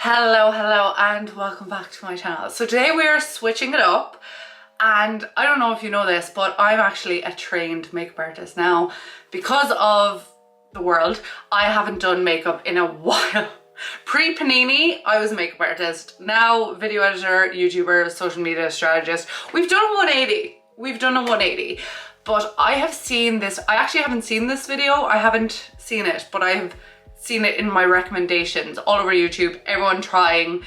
Hello and welcome back to my channel. So today we are switching it up, and I don't know if you know this, but I'm actually a trained makeup artist now. Because of the world, I haven't done makeup in a while. Pre-Panini, I was a makeup artist. Now video editor, YouTuber, social media strategist. We've done a 180. We've done a 180. But I have seen this. I actually haven't seen this video. I haven't seen it, but I have seen it in my recommendations all over YouTube. Everyone trying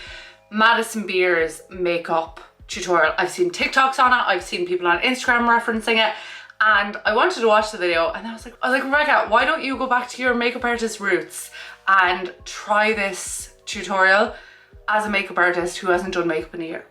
Madison Beer's makeup tutorial. I've seen TikToks on it. I've seen people on Instagram referencing it. And I wanted to watch the video, and I was like, Rebecca, why don't you go back to your makeup artist roots and try this tutorial as a makeup artist who hasn't done makeup in a year?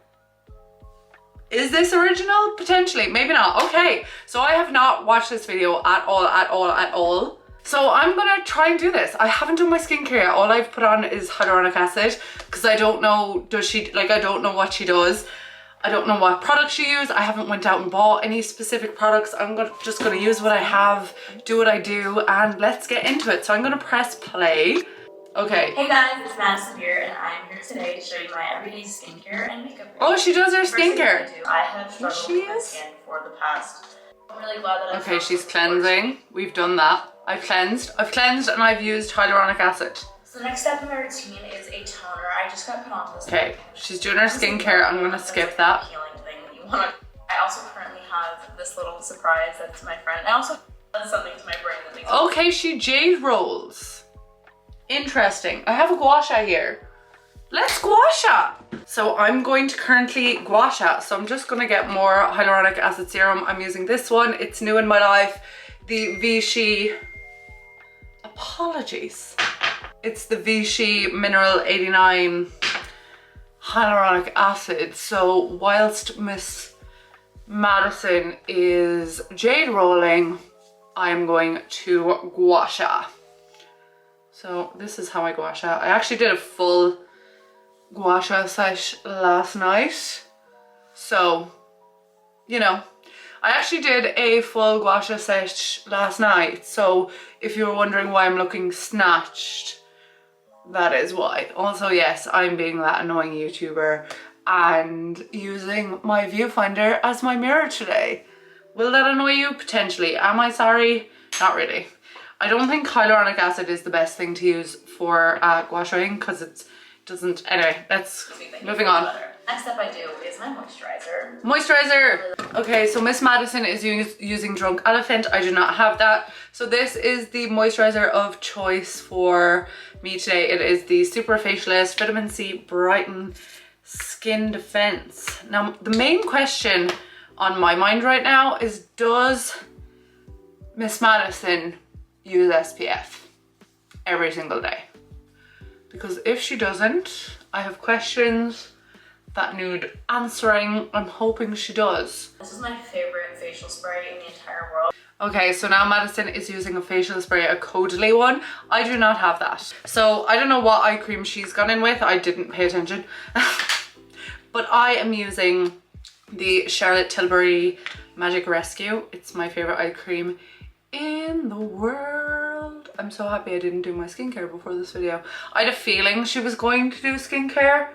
Is this original? Potentially, maybe not. Okay, so I have not watched this video at all. So I'm gonna try and do this. I haven't done my skincare yet. All I've put on is hyaluronic acid because I don't know, I don't know what she does. I don't know what products she uses. I haven't went out and bought any specific products. I'm just gonna use what I have, do what I do, and let's get into it. So I'm gonna press play. Okay. Hey guys, it's Madison Beer, and I'm here today to show you my everyday skincare and makeup routine. Oh, she does her skincare. I have struggled with my skin for the past. I'm really glad that Okay, she's cleansing. We've done that. I've cleansed, and I've used hyaluronic acid. So the next step in my routine is a toner. I just got put on this. Okay, she's doing her skincare. I'm gonna skip that. Healing thing that you want. I also currently have this little surprise that's my friend. I also have something to my brain that makes. Okay, she jade rolls. Interesting. I have a gua sha here. Let's gua sha. So I'm going to currently gua sha. So I'm just gonna get more hyaluronic acid serum. I'm using this one. It's new in my life. The Vichy. Apologies. It's the Vichy Mineral 89 hyaluronic acid. So whilst Miss Madison is jade rolling, I am going to gua sha. So this is how I gua sha. I actually did a full gua sha sesh last night. So, you know, I actually did a full gua sha sesh last night. So if you were wondering why I'm looking snatched, that is why. Also, yes, I'm being that annoying YouTuber and using my viewfinder as my mirror today. Will that annoy you? Potentially. Am I sorry? Not really. I don't think hyaluronic acid is the best thing to use for gua shaing because it doesn't. Anyway, let's moving on. Next step I do is my moisturizer. Moisturizer. Okay, so Miss Madison is using Drunk Elephant. I do not have that. So this is the moisturizer of choice for me today. It is the Super Facialist Vitamin C Brighten Skin Defense. Now, the main question on my mind right now is, does Miss Madison use SPF every single day? Because if she doesn't, I have questions that need answering. I'm hoping she does. This is my favorite facial spray in the entire world. Okay, so now Madison is using a facial spray, a Caudalie one. I do not have that. So I don't know what eye cream she's gone in with. I didn't pay attention. But I am using the Charlotte Tilbury Magic Rescue. It's my favorite eye cream in the world. I'm so happy I didn't do my skincare before this video. I had a feeling she was going to do skincare.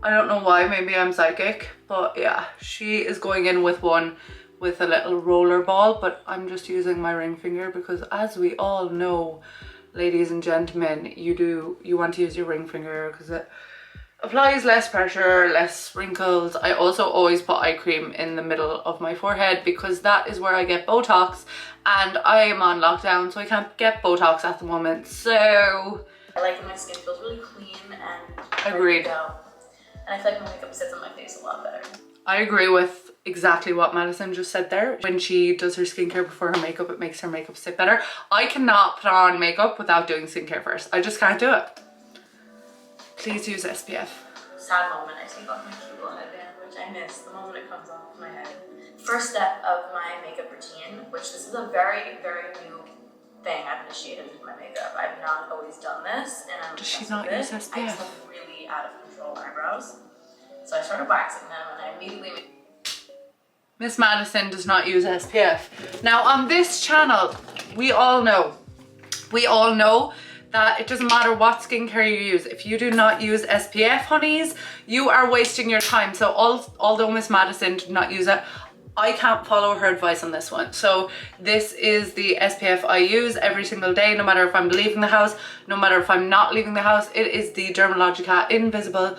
I don't know why, maybe I'm psychic, but yeah, she is going in with one with a little roller ball, but I'm just using my ring finger because, as we all know, ladies and gentlemen, you want to use your ring finger because it applies less pressure, less wrinkles. I also always put eye cream in the middle of my forehead because that is where I get Botox, and I am on lockdown, so I can't get Botox at the moment. So I like when my skin feels really clean and agreed. And I feel like my makeup sits on my face a lot better. I agree with exactly what Madison just said there. When she does her skincare before her makeup, it makes her makeup sit better. I cannot put on makeup without doing skincare first. I just can't do it. Please use SPF. Sad moment, I take off my cute little headband, which I miss the moment it comes off my head. First step of my makeup routine, which this is a very, very new thing I've initiated with my makeup. I've not always done this, and I'm Does she not use SPF? I just have really out of control eyebrows. So I started waxing them, and I immediately... Miss Madison does not use SPF. Now on this channel, we all know that it doesn't matter what skincare you use. If you do not use SPF, honeys, you are wasting your time. So although Miss Madison did not use it, I can't follow her advice on this one. So this is the SPF I use every single day, no matter if I'm leaving the house, no matter if I'm not leaving the house. It is the Dermalogica Invisible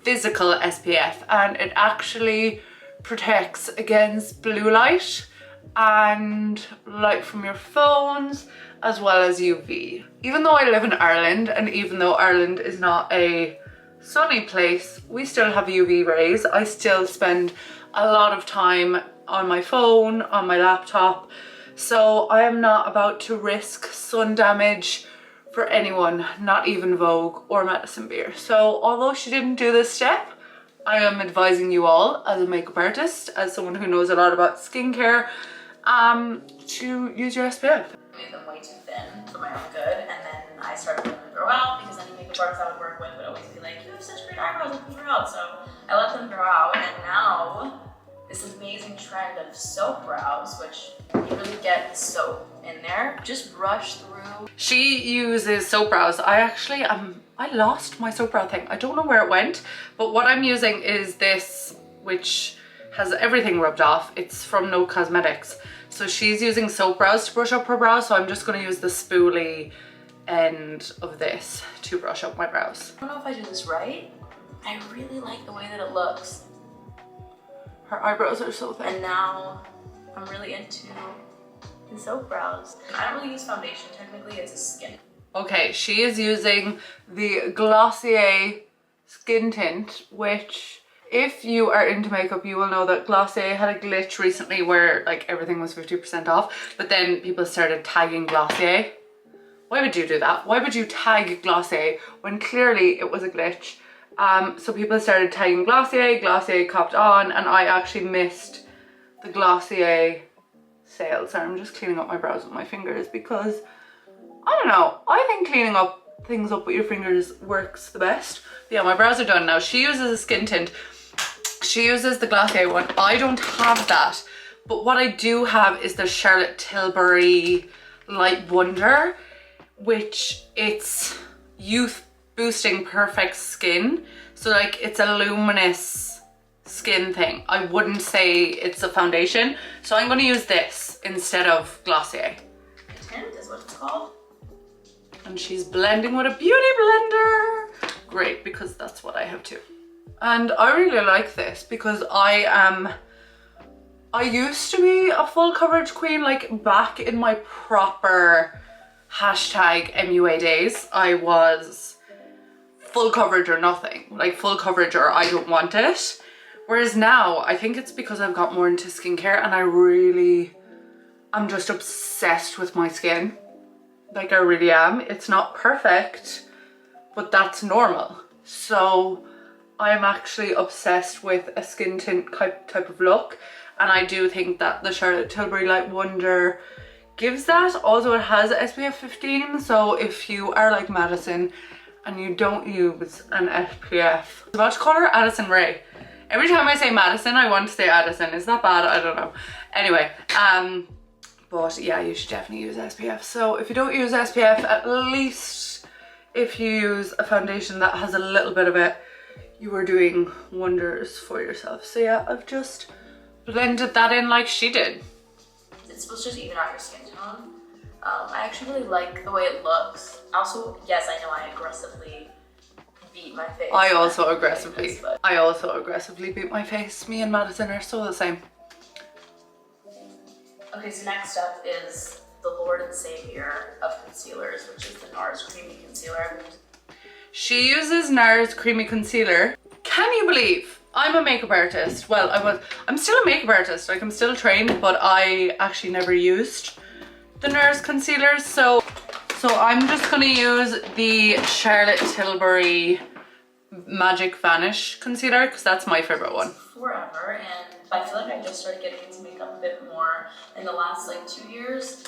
Physical SPF, and it actually protects against blue light and light from your phones, as well as UV. Even though I live in Ireland, and even though Ireland is not a sunny place, we still have UV rays. I still spend a lot of time on my phone, on my laptop, so I am not about to risk sun damage for anyone, not even Vogue or Madison Beer. So although she didn't do this step, I am advising you all as a makeup artist, as someone who knows a lot about skincare, to use your SPF. I made them way too thin for my own good, and then I started letting them grow out because any makeup artist I would work with would always be like, you have such great eyebrows, let them grow out. So I let them grow out, and now this amazing trend of soap brows, which you really get soap in there, just brush through. She uses soap brows. I lost my soap brow thing. I don't know where it went, but what I'm using is this, which has everything rubbed off. It's from No Cosmetics. So she's using soap brows to brush up her brows, so I'm just going to use the spoolie end of this to brush up my brows. I don't know if I do this right. I really like the way that it looks. Her eyebrows are so thick. And now I'm really into the soap brows. I don't really use foundation, technically it's a skin. Okay, she is using the Glossier Skin Tint, which if you are into makeup, you will know that Glossier had a glitch recently where like everything was 50% off, but then people started tagging Glossier. Why would you do that? Why would you tag Glossier when clearly it was a glitch? So people started tagging Glossier, Glossier copped on, and I actually missed the Glossier sale. Sorry, I'm just cleaning up my brows with my fingers because, I don't know, I think cleaning up things up with your fingers works the best. But yeah, my brows are done now. She uses a skin tint. She uses the Glossier one. I don't have that, but what I do have is the Charlotte Tilbury Light Wonder, which it's youth boosting perfect skin. So like it's a luminous skin thing. I wouldn't say it's a foundation. So I'm going to use this instead of Glossier. Tint is what it's called. And she's blending with a beauty blender. Great, because that's what I have too. And I really like this because I used to be a full coverage queen, like back in my proper hashtag MUA days. I was full coverage or nothing, like full coverage or I don't want it. Whereas now, I think it's because I've got more into skincare and I'm just obsessed with my skin. Like I really am. It's not perfect, but that's normal. So I'm actually obsessed with a skin tint type of look. And I do think that the Charlotte Tilbury Light Wonder gives that. Also, it has SPF 15. So if you are like Madison and you don't use an SPF, I was about to call her Addison Rae. Every time I say Madison, I want to say Addison. Is that bad? I don't know. Anyway, but yeah, you should definitely use SPF. So if you don't use SPF, at least if you use a foundation that has a little bit of it, you are doing wonders for yourself. So yeah, I've just blended that in like she did. It's supposed to just even out your skin tone. I actually really like the way it looks. Also, yes, I know I aggressively beat my face. I also aggressively beat my face. Me and Madison are so the same. Okay, so next up is the Lord and Savior of concealers, which is the NARS Creamy Concealer. She uses NARS Creamy Concealer. Can you believe I'm a makeup artist? Well, I'm still a makeup artist, like I'm still trained, but I actually never used the NARS concealers. So I'm just gonna use the Charlotte Tilbury Magic Vanish Concealer because that's my favorite one. Forever, and I feel like I just started getting into makeup a bit more in the last like 2 years.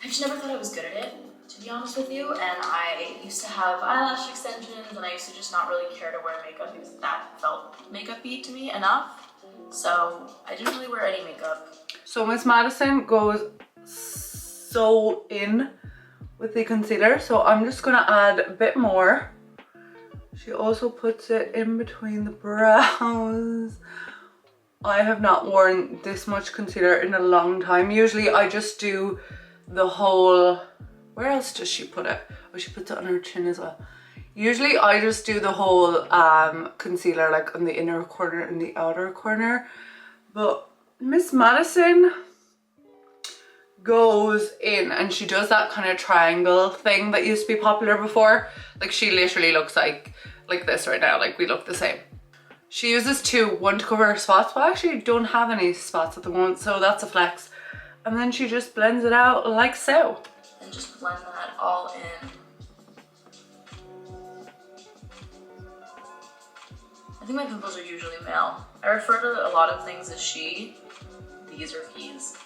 I just never thought I was good at it, to be honest with you, and I used to have eyelash extensions and I used to just not really care to wear makeup because that felt makeup-y to me enough. So I didn't really wear any makeup. So Miss Madison goes so in with the concealer, so I'm just gonna add a bit more. She also puts it in between the brows. I have not worn this much concealer in a long time. Usually I just do the whole, where else does she put it? Oh, she puts it on her chin as well. Usually I just do the whole concealer like on the inner corner and the outer corner. But Miss Madison goes in and she does that kind of triangle thing that used to be popular before. Like she literally looks like this right now, like we look the same. She uses two, one to cover her spots, but I actually don't have any spots at the moment, so that's a flex. And then she just blends it out like so. And just blend that all in. I think my pimples are usually male. I refer to a lot of things as she. These are he's.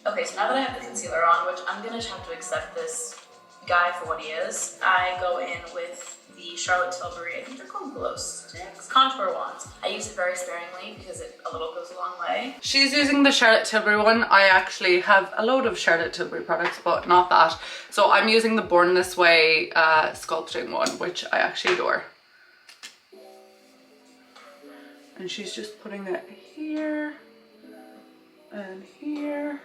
Okay, so now that I have the concealer on, which I'm gonna have to accept this guy for what he is, I go in with the Charlotte Tilbury, I think they're called glow sticks, contour wands. I use it very sparingly because a little goes a long way. She's using the Charlotte Tilbury one. I actually have a load of Charlotte Tilbury products, but not that. So I'm using the Born This Way sculpting one, which I actually adore. And she's just putting it here and here.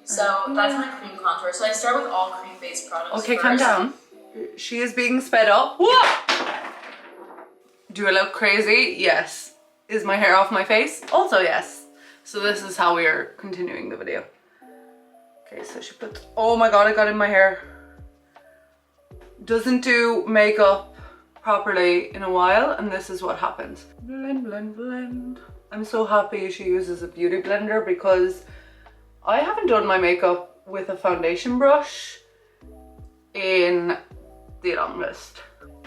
So that's my cream contour. So I start with all cream-based products. Okay, first. calm down. She is being sped up. Whoa! Do I look crazy? Yes. Is my hair off my face? Also yes. So this is how we are continuing the video. Okay, so she puts, oh my god, I got in my hair. Doesn't do makeup properly in a while, and this is what happens. Blend, blend, blend. I'm so happy she uses a beauty blender because I haven't done my makeup with a foundation brush in the longest.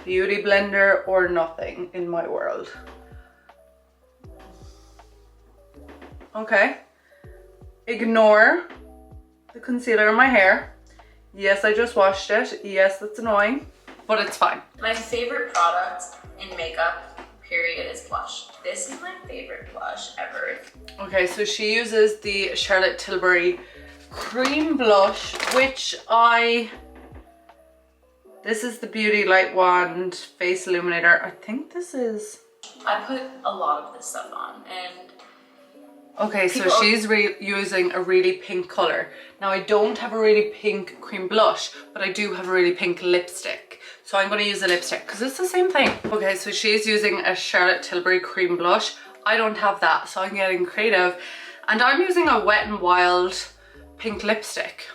Beauty blender or nothing in my world. Okay. Ignore the concealer in my hair. Yes, I just washed it. Yes, that's annoying, but it's fine. My favorite product in makeup, period, is blush. This is my favorite blush ever. Okay, so she uses the Charlotte Tilbury cream blush, which this is the Beauty Light Wand Face Illuminator. I think this is... I put a lot of this stuff on, and... Okay, so she's using a really pink color. Now I don't have a really pink cream blush, but I do have a really pink lipstick. So I'm going to use a lipstick because it's the same thing. Okay, so she's using a Charlotte Tilbury cream blush. I don't have that, so I'm getting creative. And I'm using a Wet n Wild pink lipstick.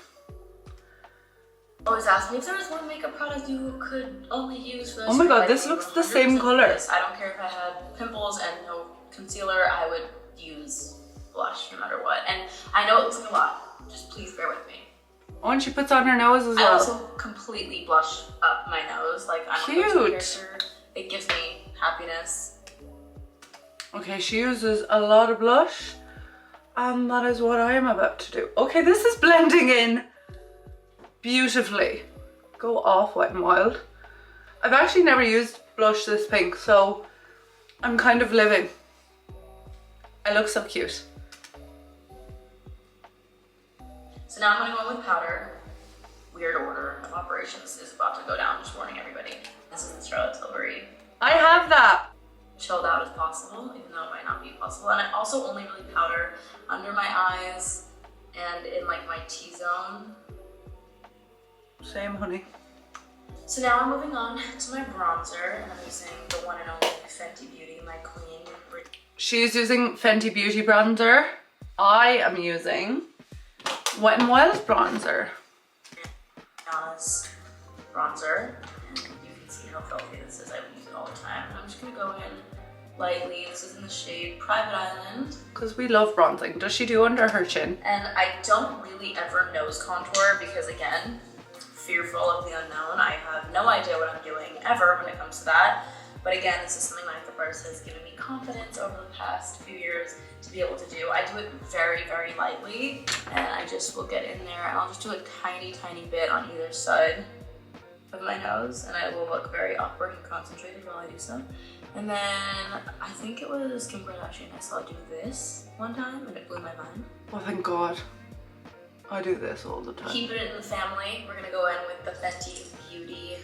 Always ask me if there was one makeup product you could only use for this. Oh my god, this looks the same color. I don't care if I had pimples and no concealer, I would use blush no matter what. And I know it looks like a lot, just please bear with me. Oh, and she puts on her nose as well. I also completely blush up my nose, like I'm a character. It gives me happiness. Okay, she uses a lot of blush, and that is what I am about to do. Okay, this is blending in beautifully. Go off, Wet n Wild. I've actually never used blush this pink, so I'm kind of living. I look so cute. So now I'm gonna go in with powder. Weird order of operations is about to go down, just warning everybody. This is the Charlotte Tilbury. I have that. Chilled out as possible, even though it might not be possible. And I also only really powder under my eyes and in like my T-zone. Same, honey. So now I'm moving on to my bronzer, and I'm using the one and only Fenty Beauty, my queen. She's using Fenty Beauty bronzer. I am using Wet n Wild bronzer. Honest bronzer, and you can see how filthy this is. I would use it all the time. And I'm just gonna go in lightly. This is in the shade Private Island. Because we love bronzing. Does she do under her chin? And I don't really ever nose contour because, again, fearful of the unknown. I have no idea what I'm doing ever when it comes to that. But again, this is something my makeup artist has given me confidence over the past few years to be able to do. I do it very, very lightly, and I just will get in there and I'll just do a tiny, tiny bit on either side of my nose, and I will look very awkward and concentrated while I do so. And then I think it was Kim Kardashian I saw do this one time, and it blew my mind. Oh, thank God. I do this all the time. Keeping it in the family, we're gonna go in with the Fenty Beauty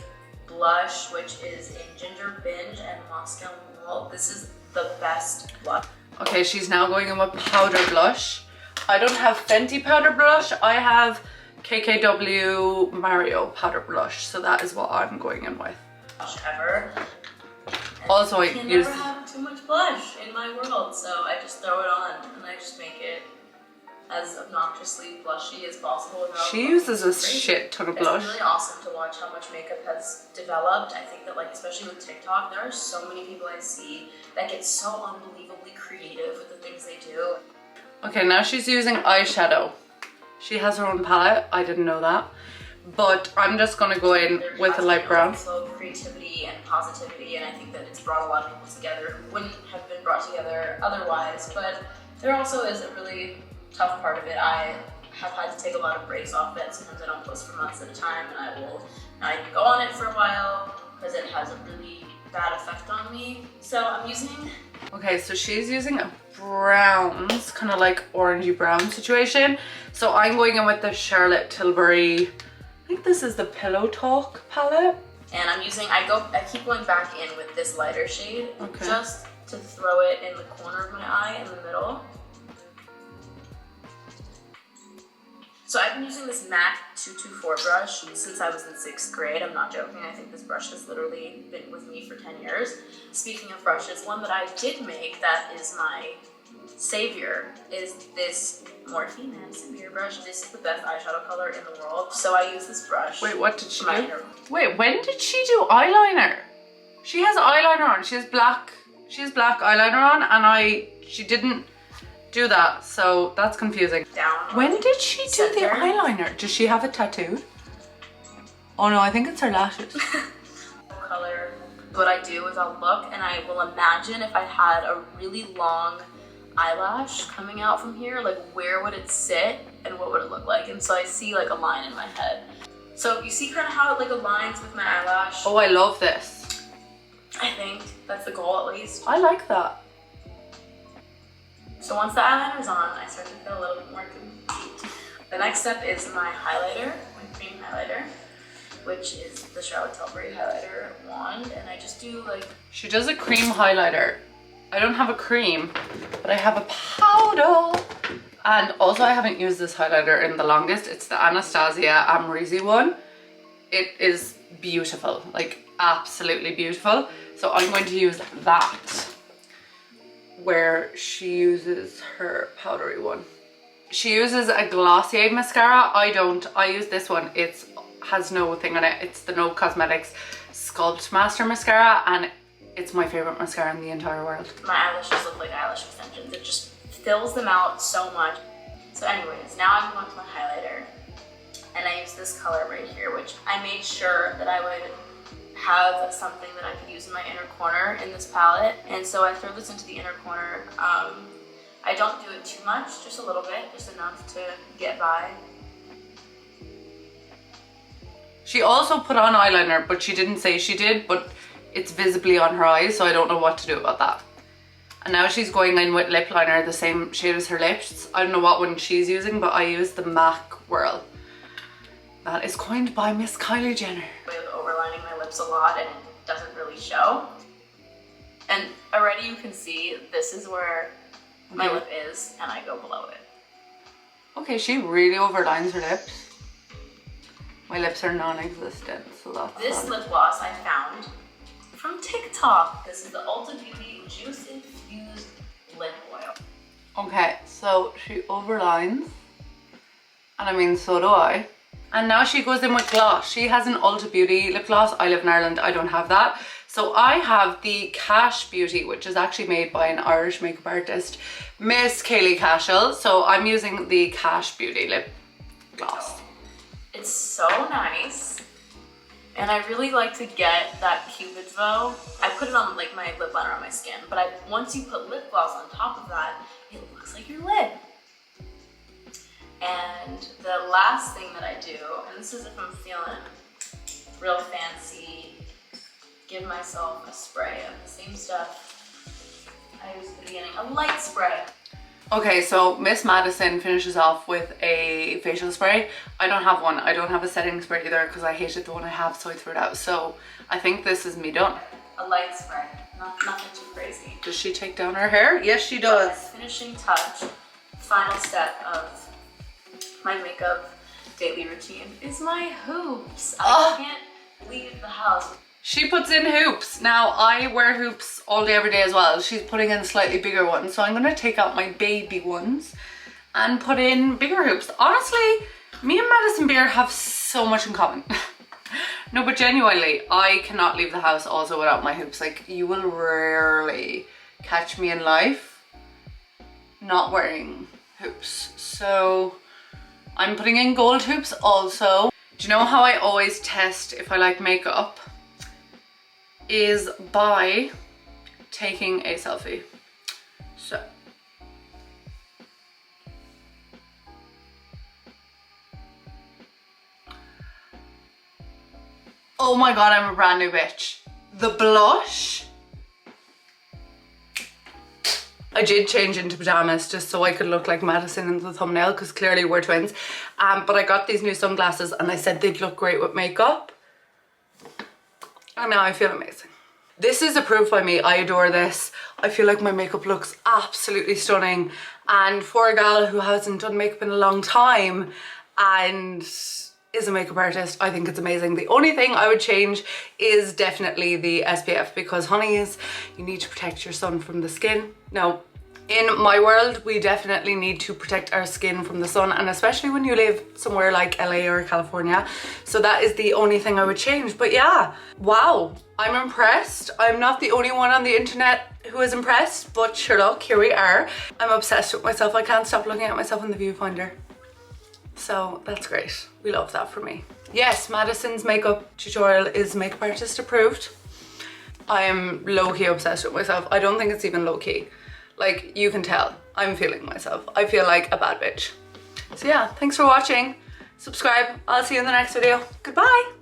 blush, which is in Ginger Binge and Moscow Mule. This is the best blush. Okay, she's now going in with powder blush. I don't have Fenty powder blush. I have KKW Mario powder blush. So that is what I'm going in with. Blush ever. Also, I can use... never have too much blush in my world, so I just throw it on and I just make it as obnoxiously blushy as possible. She uses a shit ton of blush. It's really awesome to watch how much makeup has developed. I think that, like, especially with TikTok, there are so many people I see that get so unbelievably creative with the things they do. Okay, now she's using eyeshadow. She has her own palette. I didn't know that. But I'm just gonna go in with a light brown. So creativity and positivity, and I think that it's brought a lot of people together who wouldn't have been brought together otherwise. But there also is a really tough part of it. I have had to take a lot of breaks off it. Sometimes I don't post for months at a time, and I go on it for a while because it has a really bad effect on me. So I'm using... Okay, so she's using a browns, kind of like orangey brown situation. So I'm going in with the Charlotte Tilbury, I think this is the Pillow Talk palette. And I'm using, I keep going back in with this lighter shade, just to throw it in the corner of my eye in the middle. So I've been using this MAC 224 brush since I was in 6th grade. I'm not joking. I think this brush has literally been with me for 10 years. Speaking of brushes, one that I did make that is my savior is this Morphe Madison Beer brush. This is the best eyeshadow color in the world. So I use this brush. Wait, what did she do? Wait, when did she do eyeliner? She has eyeliner on. She has black eyeliner on, and she didn't do that, so that's confusing. When did she do the eyeliner? Does she have it tattooed? Oh no, I think it's her lashes. Color. What I do is I'll look and I will imagine if I had a really long eyelash coming out from here, like where would it sit and what would it look like? And so I see like a line in my head. So you see kind of how it like aligns with my eyelash. Oh, I love this. I think that's the goal at least. I like that. So once the eyeliner is on, I start to feel a little bit more complete. The next step is my highlighter, my cream highlighter, which is the Charlotte Tilbury highlighter wand, and I just do like... She does a cream highlighter. I don't have a cream, but I have a powder. And also I haven't used this highlighter in the longest. It's the Anastasia Amrezy one. It is beautiful, like absolutely beautiful. So I'm going to use that, where she uses her powdery one. She uses a Glossier mascara. I don't. I use this one. It has no thing on it. It's the No Cosmetics Sculpt Master Mascara, and it's my favorite mascara in the entire world. My eyelashes look like eyelash extensions. It just fills them out so much. So anyways, now I'm going to my highlighter, and I use this color right here, which I made sure that I would have something that I could use in my inner corner in this palette, and so I throw this into the inner corner. I don't do it too much, just a little bit, just enough to get by. She also put on eyeliner, but she didn't say she did, but it's visibly on her eyes, so I don't know what to do about that. And now she's going in with lip liner, the same shade as her lips. I don't know what one she's using, but I use the MAC Whirl. That is coined by Miss Kylie Jenner. Way of overlining my lips a lot, and it doesn't really show. And already you can see this is where my lip is, and I go below it. Okay, she really overlines her lips. My lips are non-existent, so that's this lip gloss I found from TikTok. This is the Ulta Beauty Juice Infused Lip Oil. Okay, so she overlines, and I mean, so do I. And now she goes in with gloss. She has an Ulta Beauty lip gloss. I live in Ireland, I don't have that. So I have the Cash Beauty, which is actually made by an Irish makeup artist, Miss Kaylee Cashel. So I'm using the Cash Beauty lip gloss. It's so nice. And I really like to get that Cupid's bow. I put it on like my lip liner on my skin, but once you put lip gloss on top of that, it looks like your lip. And the last thing that I do, and this is if I'm feeling real fancy, give myself a spray of the same stuff I used at the beginning, a light spray. Okay, so Miss Madison finishes off with a facial spray. I don't have one. I don't have a setting spray either because I hated the one I have, so I threw it out. So I think this is me done. A light spray, nothing too crazy. Does she take down her hair? Yes, she does. Finishing touch, final step of my makeup daily routine is my hoops. I can't leave the house. She puts in hoops. Now I wear hoops all day every day as well. She's putting in slightly bigger ones. So I'm gonna take out my baby ones and put in bigger hoops. Honestly, me and Madison Beer have so much in common. No, but genuinely, I cannot leave the house also without my hoops. Like, you will rarely catch me in life not wearing hoops. So I'm putting in gold hoops also. Do you know how I always test if I like makeup? Is by taking a selfie. So oh my god, I'm a brand new bitch. The blush, I did change into pajamas just so I could look like Madison in the thumbnail because clearly we're twins. But I got these new sunglasses and I said they'd look great with makeup. And now I feel amazing. This is approved by me. I adore this. I feel like my makeup looks absolutely stunning. And for a gal who hasn't done makeup in a long time and is a makeup artist, I think it's amazing. The only thing I would change is definitely the SPF because, honeys, you need to protect your sun from the skin. Now, in my world, we definitely need to protect our skin from the sun, and especially when you live somewhere like LA or California. So that is the only thing I would change. But yeah, wow, I'm impressed. I'm not the only one on the internet who is impressed, but sure, look, here we are. I'm obsessed with myself. I can't stop looking at myself in the viewfinder. So that's great. We love that for me. Yes, Madison's makeup tutorial is makeup artist approved. I am low-key obsessed with myself. I don't think it's even low-key. Like, you can tell, I'm feeling myself. I feel like a bad bitch. So yeah, thanks for watching. Subscribe. I'll see you in the next video. Goodbye.